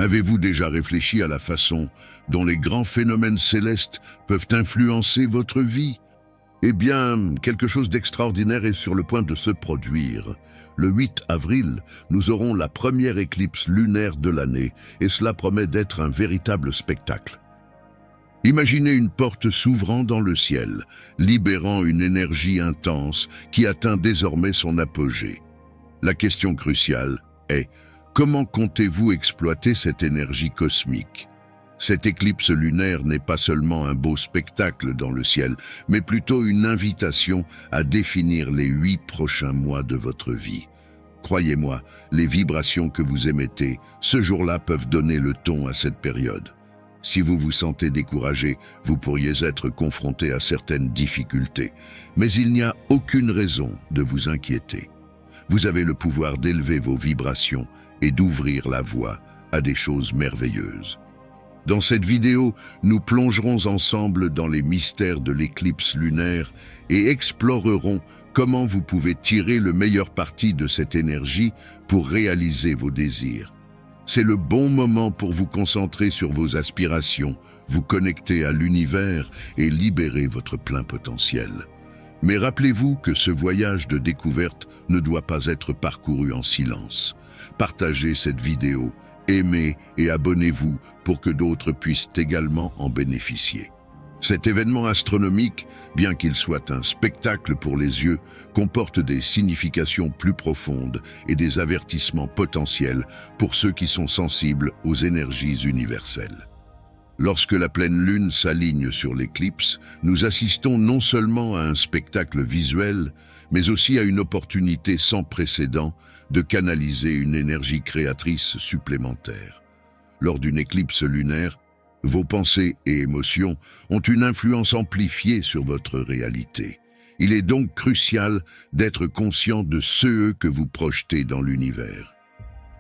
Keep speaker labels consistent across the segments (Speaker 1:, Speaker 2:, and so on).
Speaker 1: Avez-vous déjà réfléchi à la façon dont les grands phénomènes célestes peuvent influencer votre vie? Eh bien, quelque chose d'extraordinaire est sur le point de se produire. Le 8 avril, nous aurons la première éclipse lunaire de l'année, et cela promet d'être un véritable spectacle. Imaginez une porte s'ouvrant dans le ciel, libérant une énergie intense qui atteint désormais son apogée. La question cruciale est: comment comptez-vous exploiter cette énergie cosmique? Cette éclipse lunaire n'est pas seulement un beau spectacle dans le ciel, mais plutôt une invitation à définir les 8 prochains mois de votre vie. Croyez-moi, les vibrations que vous émettez ce jour-là peuvent donner le ton à cette période. Si vous vous sentez découragé, vous pourriez être confronté à certaines difficultés, mais il n'y a aucune raison de vous inquiéter. Vous avez le pouvoir d'élever vos vibrations et d'ouvrir la voie à des choses merveilleuses. Dans cette vidéo, nous plongerons ensemble dans les mystères de l'éclipse lunaire et explorerons comment vous pouvez tirer le meilleur parti de cette énergie pour réaliser vos désirs. C'est le bon moment pour vous concentrer sur vos aspirations, vous connecter à l'univers et libérer votre plein potentiel. Mais rappelez-vous que ce voyage de découverte ne doit pas être parcouru en silence. Partagez cette vidéo, aimez et abonnez-vous pour que d'autres puissent également en bénéficier. Cet événement astronomique, bien qu'il soit un spectacle pour les yeux, comporte des significations plus profondes et des avertissements potentiels pour ceux qui sont sensibles aux énergies universelles. Lorsque la pleine lune s'aligne sur l'éclipse, nous assistons non seulement à un spectacle visuel, mais aussi à une opportunité sans précédent de canaliser une énergie créatrice supplémentaire. Lors d'une éclipse lunaire, vos pensées et émotions ont une influence amplifiée sur votre réalité. Il est donc crucial d'être conscient de ce que vous projetez dans l'univers.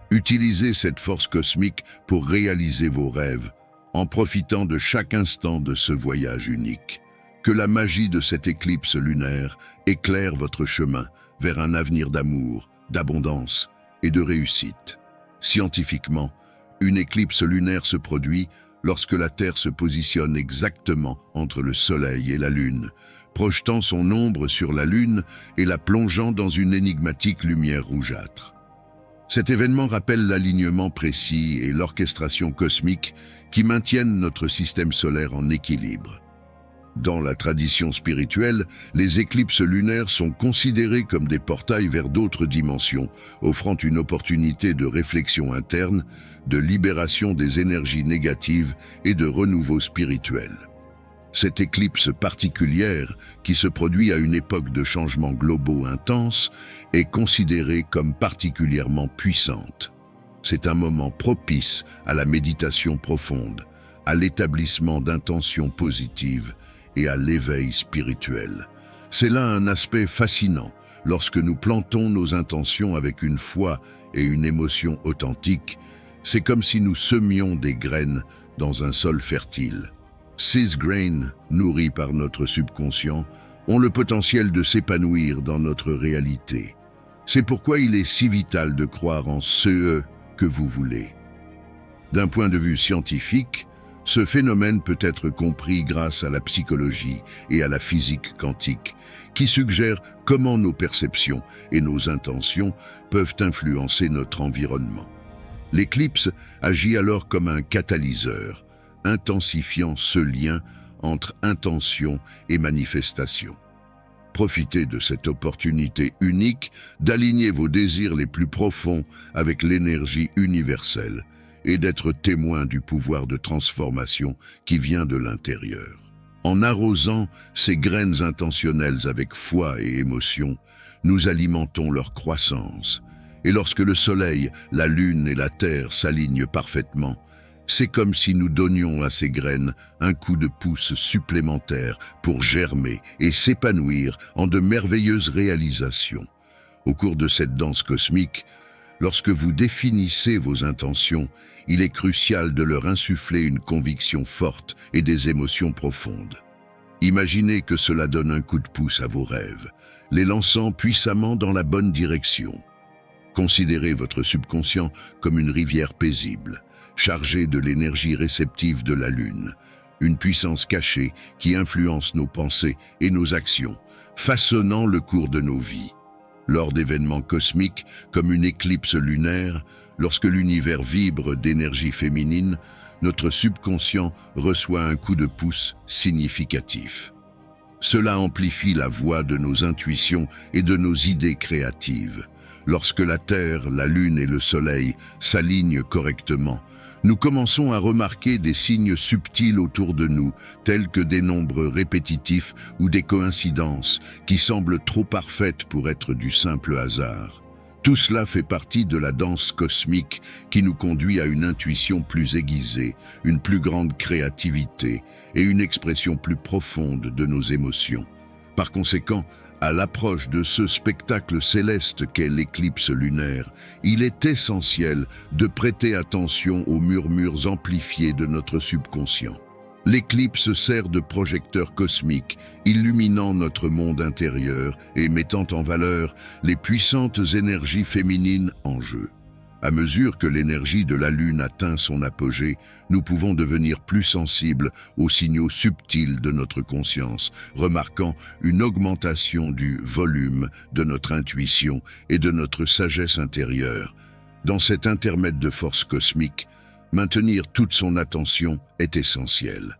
Speaker 1: Utilisez cette force cosmique pour réaliser vos rêves, en profitant de chaque instant de ce voyage unique. Que la magie de cette éclipse lunaire éclaire votre chemin vers un avenir d'amour, d'abondance et de réussite. Scientifiquement, une éclipse lunaire se produit lorsque la Terre se positionne exactement entre le Soleil et la Lune, projetant son ombre sur la Lune et la plongeant dans une énigmatique lumière rougeâtre. Cet événement rappelle l'alignement précis et l'orchestration cosmique qui maintiennent notre système solaire en équilibre. Dans la tradition spirituelle, les éclipses lunaires sont considérées comme des portails vers d'autres dimensions, offrant une opportunité de réflexion interne, de libération des énergies négatives et de renouveau spirituel. Cette éclipse particulière, qui se produit à une époque de changements globaux intenses, est considérée comme particulièrement puissante. C'est un moment propice à la méditation profonde, à l'établissement d'intentions positives et à l'éveil spirituel. C'est là un aspect fascinant lorsque nous plantons nos intentions avec une foi et une émotion authentiques. C'est comme si nous semions des graines dans un sol fertile. Ces graines, nourries par notre subconscient, ont le potentiel de s'épanouir dans notre réalité. C'est pourquoi il est si vital de croire en ce que vous voulez. D'un point de vue scientifique, ce phénomène peut être compris grâce à la psychologie et à la physique quantique, qui suggèrent comment nos perceptions et nos intentions peuvent influencer notre environnement. L'éclipse agit alors comme un catalyseur, intensifiant ce lien entre intention et manifestation. Profitez de cette opportunité unique d'aligner vos désirs les plus profonds avec l'énergie universelle et d'être témoin du pouvoir de transformation qui vient de l'intérieur. En arrosant ces graines intentionnelles avec foi et émotion, nous alimentons leur croissance. Et lorsque le soleil, la lune et la terre s'alignent parfaitement, c'est comme si nous donnions à ces graines un coup de pouce supplémentaire pour germer et s'épanouir en de merveilleuses réalisations. Au cours de cette danse cosmique, lorsque vous définissez vos intentions, il est crucial de leur insuffler une conviction forte et des émotions profondes. Imaginez que cela donne un coup de pouce à vos rêves, les lançant puissamment dans la bonne direction. Considérez votre subconscient comme une rivière paisible. chargée de l'énergie réceptive de la Lune, une puissance cachée qui influence nos pensées et nos actions, façonnant le cours de nos vies. Lors d'événements cosmiques comme une éclipse lunaire, lorsque l'univers vibre d'énergie féminine, notre subconscient reçoit un coup de pouce significatif. Cela amplifie la voix de nos intuitions et de nos idées créatives. Lorsque la Terre, la Lune et le Soleil s'alignent correctement, nous commençons à remarquer des signes subtils autour de nous, tels que des nombres répétitifs ou des coïncidences qui semblent trop parfaites pour être du simple hasard. Tout cela fait partie de la danse cosmique qui nous conduit à une intuition plus aiguisée, une plus grande créativité et une expression plus profonde de nos émotions. Par conséquent, à l'approche de ce spectacle céleste qu'est l'éclipse lunaire, il est essentiel de prêter attention aux murmures amplifiés de notre subconscient. L'éclipse sert de projecteur cosmique, illuminant notre monde intérieur et mettant en valeur les puissantes énergies féminines en jeu. À mesure que l'énergie de la Lune atteint son apogée, nous pouvons devenir plus sensibles aux signaux subtils de notre conscience, remarquant une augmentation du volume de notre intuition et de notre sagesse intérieure. Dans cet intermède de force cosmique, maintenir toute son attention est essentiel.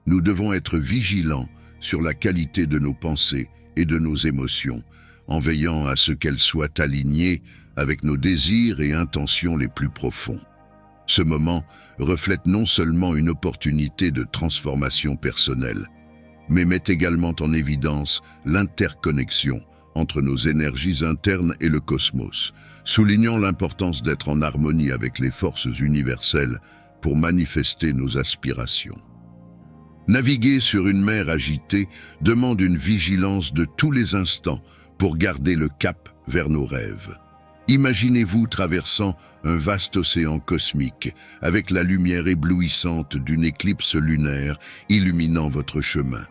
Speaker 1: Nous devons être vigilants sur la qualité de nos pensées et de nos émotions, en veillant à ce qu'elles soient alignées avec nos désirs et intentions les plus profonds. Ce moment reflète non seulement une opportunité de transformation personnelle, mais met également en évidence l'interconnexion entre nos énergies internes et le cosmos, soulignant l'importance d'être en harmonie avec les forces universelles pour manifester nos aspirations. Naviguer sur une mer agitée demande une vigilance de tous les instants pour garder le cap vers nos rêves. Imaginez-vous traversant un vaste océan cosmique avec la lumière éblouissante d'une éclipse lunaire illuminant votre chemin.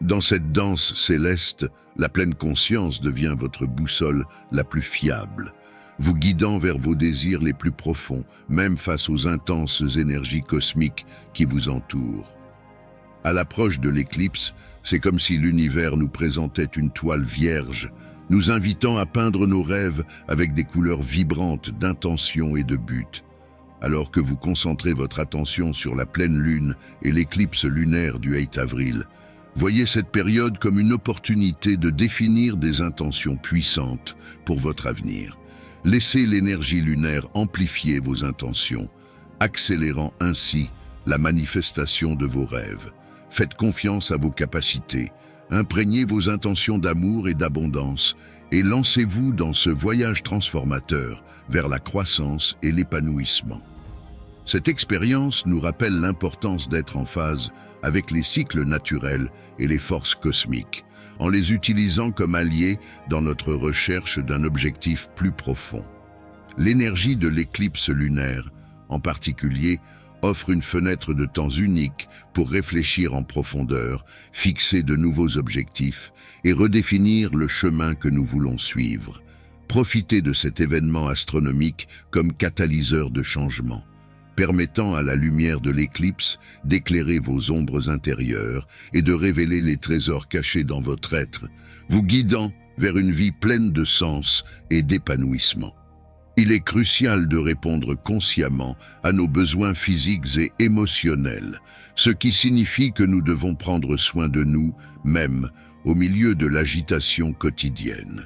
Speaker 1: Dans cette danse céleste, la pleine conscience devient votre boussole la plus fiable, vous guidant vers vos désirs les plus profonds, même face aux intenses énergies cosmiques qui vous entourent. À l'approche de l'éclipse, c'est comme si l'univers nous présentait une toile vierge, nous invitant à peindre nos rêves avec des couleurs vibrantes d'intention et de but. Alors que vous concentrez votre attention sur la pleine lune et l'éclipse lunaire du 8 avril, voyez cette période comme une opportunité de définir des intentions puissantes pour votre avenir. Laissez l'énergie lunaire amplifier vos intentions, accélérant ainsi la manifestation de vos rêves. Faites confiance à vos capacités, imprégnez vos intentions d'amour et d'abondance et lancez-vous dans ce voyage transformateur vers la croissance et l'épanouissement. Cette expérience nous rappelle l'importance d'être en phase avec les cycles naturels et les forces cosmiques, en les utilisant comme alliés dans notre recherche d'un objectif plus profond. L'énergie de l'éclipse lunaire, en particulier, offre une fenêtre de temps unique pour réfléchir en profondeur, fixer de nouveaux objectifs et redéfinir le chemin que nous voulons suivre. Profitez de cet événement astronomique comme catalyseur de changement, permettant à la lumière de l'éclipse d'éclairer vos ombres intérieures et de révéler les trésors cachés dans votre être, vous guidant vers une vie pleine de sens et d'épanouissement. Il est crucial de répondre consciemment à nos besoins physiques et émotionnels, ce qui signifie que nous devons prendre soin de nous, même au milieu de l'agitation quotidienne.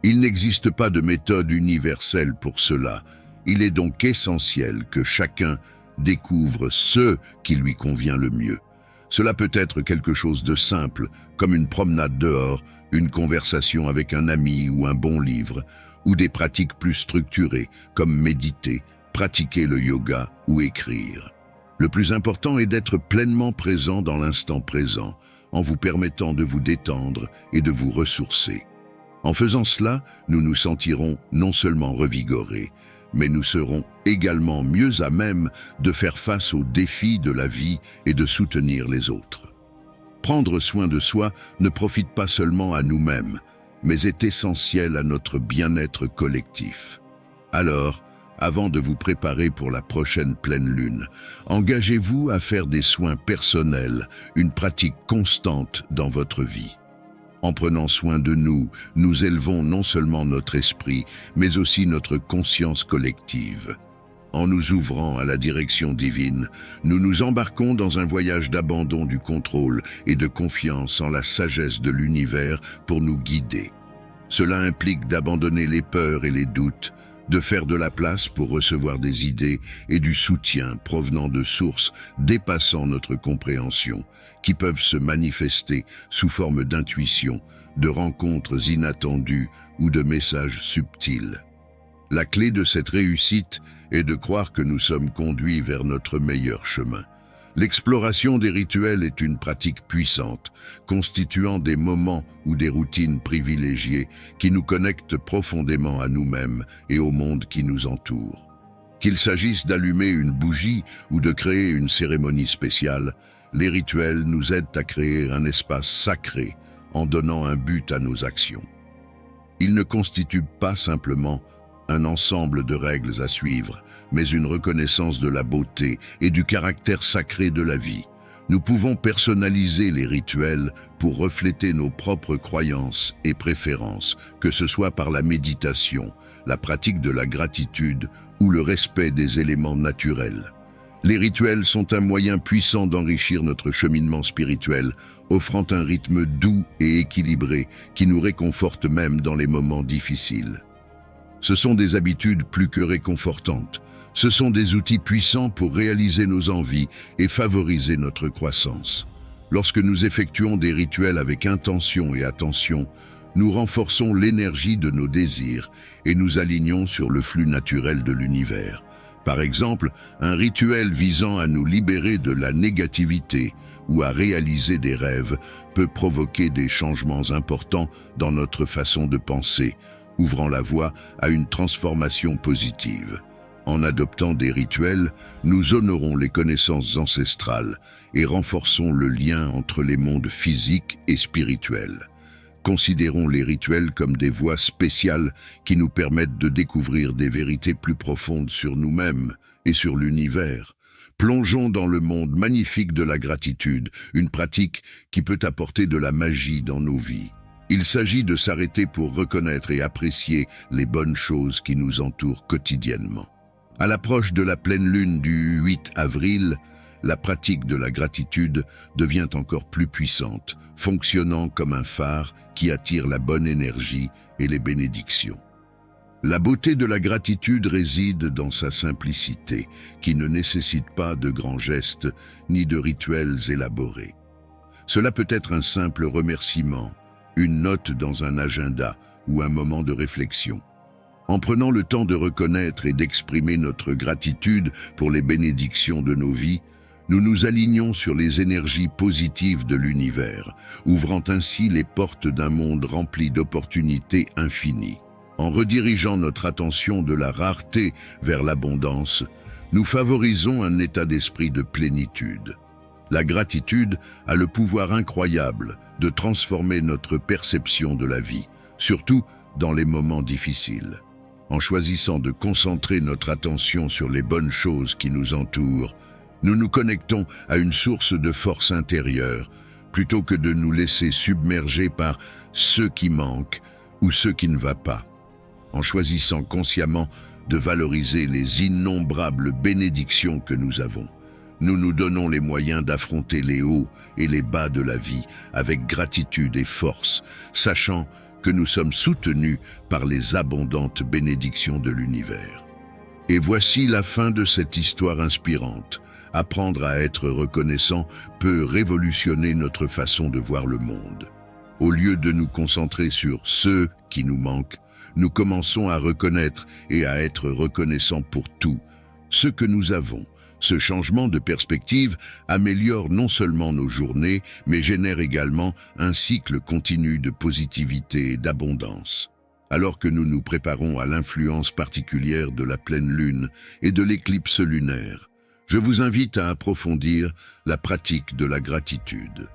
Speaker 1: Il n'existe pas de méthode universelle pour cela. Il est donc essentiel que chacun découvre ce qui lui convient le mieux. Cela peut être quelque chose de simple, comme une promenade dehors, une conversation avec un ami ou un bon livre, ou des pratiques plus structurées, comme méditer, pratiquer le yoga ou écrire. Le plus important est d'être pleinement présent dans l'instant présent, en vous permettant de vous détendre et de vous ressourcer. En faisant cela, nous nous sentirons non seulement revigorés, mais nous serons également mieux à même de faire face aux défis de la vie et de soutenir les autres. Prendre soin de soi ne profite pas seulement à nous-mêmes, mais est essentiel à notre bien-être collectif. Alors, Avant de vous préparer pour la prochaine pleine lune, engagez-vous à faire des soins personnels, une pratique constante dans votre vie. En prenant soin de nous, nous élevons non seulement notre esprit, mais aussi notre conscience collective. En nous ouvrant à la direction divine, nous nous embarquons dans un voyage d'abandon du contrôle et de confiance en la sagesse de l'univers pour nous guider. Cela implique d'abandonner les peurs et les doutes, de faire de la place pour recevoir des idées et du soutien provenant de sources dépassant notre compréhension, qui peuvent se manifester sous forme d'intuition, de rencontres inattendues ou de messages subtils. La clé de cette réussite est de croire que nous sommes conduits vers notre meilleur chemin. L'exploration des rituels est une pratique puissante, constituant des moments ou des routines privilégiées qui nous connectent profondément à nous-mêmes et au monde qui nous entoure. Qu'il s'agisse d'allumer une bougie ou de créer une cérémonie spéciale, les rituels nous aident à créer un espace sacré en donnant un but à nos actions. Ils ne constituent pas simplement un ensemble de règles à suivre, mais une reconnaissance de la beauté et du caractère sacré de la vie. Nous pouvons personnaliser les rituels pour refléter nos propres croyances et préférences, que ce soit par la méditation, la pratique de la gratitude ou le respect des éléments naturels. Les rituels sont un moyen puissant d'enrichir notre cheminement spirituel, offrant un rythme doux et équilibré qui nous réconforte même dans les moments difficiles. Ce sont des habitudes plus que réconfortantes. Ce sont des outils puissants pour réaliser nos envies et favoriser notre croissance. Lorsque nous effectuons des rituels avec intention et attention, nous renforçons l'énergie de nos désirs et nous alignons sur le flux naturel de l'univers. Par exemple, un rituel visant à nous libérer de la négativité ou à réaliser des rêves peut provoquer des changements importants dans notre façon de penser, ouvrant la voie à une transformation positive. En adoptant des rituels, nous honorons les connaissances ancestrales et renforçons le lien entre les mondes physiques et spirituels. Considérons les rituels comme des voies spéciales qui nous permettent de découvrir des vérités plus profondes sur nous-mêmes et sur l'univers. Plongeons dans le monde magnifique de la gratitude, une pratique qui peut apporter de la magie dans nos vies. Il s'agit de s'arrêter pour reconnaître et apprécier les bonnes choses qui nous entourent quotidiennement. À l'approche de la pleine lune du 8 avril, la pratique de la gratitude devient encore plus puissante, fonctionnant comme un phare qui attire la bonne énergie et les bénédictions. La beauté de la gratitude réside dans sa simplicité, qui ne nécessite pas de grands gestes ni de rituels élaborés. Cela peut être un simple remerciement, une note dans un agenda ou un moment de réflexion. En prenant le temps de reconnaître et d'exprimer notre gratitude pour les bénédictions de nos vies, nous nous alignons sur les énergies positives de l'univers, ouvrant ainsi les portes d'un monde rempli d'opportunités infinies. En redirigeant notre attention de la rareté vers l'abondance, nous favorisons un état d'esprit de plénitude. La gratitude a le pouvoir incroyable de transformer notre perception de la vie, surtout dans les moments difficiles. En choisissant de concentrer notre attention sur les bonnes choses qui nous entourent, nous nous connectons à une source de force intérieure, plutôt que de nous laisser submerger par ce qui manque ou ce qui ne va pas. En choisissant consciemment de valoriser les innombrables bénédictions que nous avons, nous nous donnons les moyens d'affronter les hauts et les bas de la vie avec gratitude et force, sachant que nous sommes soutenus par les abondantes bénédictions de l'univers. Et voici la fin de cette histoire inspirante. Apprendre à être reconnaissant peut révolutionner notre façon de voir le monde. Au lieu de nous concentrer sur ce qui nous manque, nous commençons à reconnaître et à être reconnaissants pour tout ce que nous avons. Ce changement de perspective améliore non seulement nos journées, mais génère également un cycle continu de positivité et d'abondance. Alors que nous nous préparons à l'influence particulière de la pleine lune et de l'éclipse lunaire, je vous invite à approfondir la pratique de la gratitude.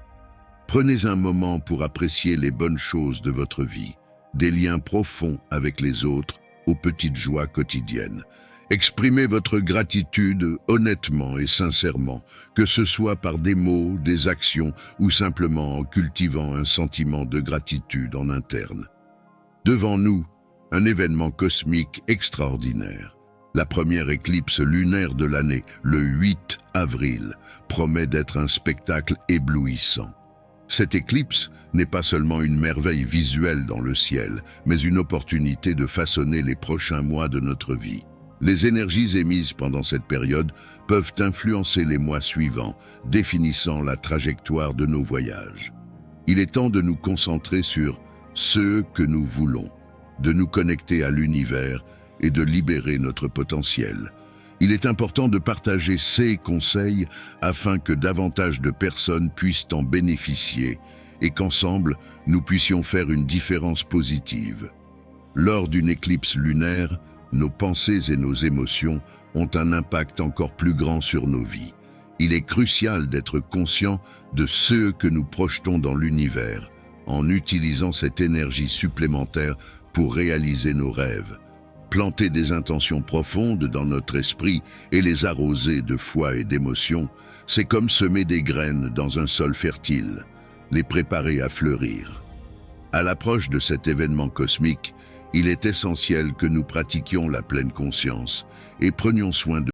Speaker 1: Prenez un moment pour apprécier les bonnes choses de votre vie, des liens profonds avec les autres, aux petites joies quotidiennes, Exprimez votre gratitude honnêtement et sincèrement, que ce soit par des mots, des actions ou simplement en cultivant un sentiment de gratitude en interne. Devant nous, un événement cosmique extraordinaire. La première éclipse lunaire de l'année, le 8 avril, promet d'être un spectacle éblouissant. Cette éclipse n'est pas seulement une merveille visuelle dans le ciel, mais une opportunité de façonner les prochains mois de notre vie. Les énergies émises pendant cette période peuvent influencer les mois suivants, définissant la trajectoire de nos voyages. Il est temps de nous concentrer sur ce que nous voulons, de nous connecter à l'univers et de libérer notre potentiel. Il est important de partager ces conseils afin que davantage de personnes puissent en bénéficier et qu'ensemble, nous puissions faire une différence positive. Lors d'une éclipse lunaire, nos pensées et nos émotions ont un impact encore plus grand sur nos vies. Il est crucial d'être conscient de ce que nous projetons dans l'univers, en utilisant cette énergie supplémentaire pour réaliser nos rêves. Planter des intentions profondes dans notre esprit et les arroser de foi et d'émotion, c'est comme semer des graines dans un sol fertile, les préparer à fleurir. À l'approche de cet événement cosmique, il est essentiel que nous pratiquions la pleine conscience et prenions soin de